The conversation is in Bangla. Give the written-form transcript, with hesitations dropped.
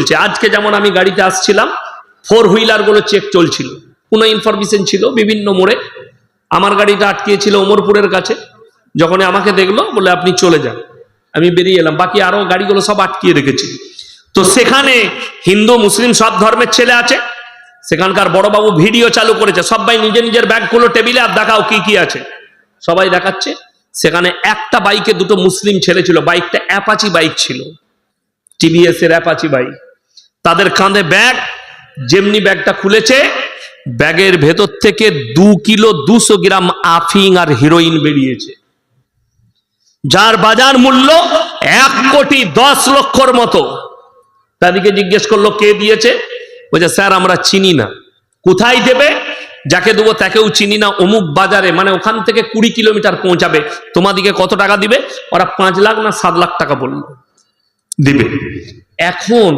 চলছে। আজকে যেমন আমি গাড়িতে আসছিলাম, 4 হুইলার গুলো চেক চলছিল, কোনো ইনফরমেশন ছিল বিভিন্ন মোড়ে। আমার গাড়িটা আটকিয়েছিল ওমরপুরের কাছে। যখন আমাকে দেখলো, বলে আপনি চলে যান, আমি বেরিয়ে এলাম। বাকি আরো গাড়িগুলো সব আটকিয়ে রেখেছি। তো সেখানে হিন্দু মুসলিম সব ধর্মের ছেলে আছে। সেখানকার বড়বাবু ভিডিও চালু করেছে, সবাই নিজের নিজের ব্যাগগুলো টেবিলে, আর দেখাও কি কি আছে, সবাই দেখাচ্ছে। সেখানে একটা বাইকে 2টো মুসলিম ছেলে ছিল, বাইকটা অ্যাপাচি বাইক ছিল, টিভিএস এর অ্যাপাচি বাইক। তাদের কাঁধে ব্যাগ, যেমনি ব্যাগটা খুলেছে, ব্যাগের ভেতর থেকে 2 কিলো 200 গ্রাম আফিং আর হিরোইন বেরিয়েছে, যার বাজার মূল্য 1,10,00,000 মতো। তাদেরকে জিজ্ঞেস করলো কে দিয়েছে, বলছে স্যার আমরা চিনি না। কোথায় দেবে? যাকে দেবো তাকেও চিনি না, অমুক বাজারে, মানে ওখান থেকে 20 কিলোমিটার পৌঁছাবে। তোমাদিকে কত টাকা দিবে? ওরা 5 লাখ না 7 লাখ টাকা বললো দিবে। এখন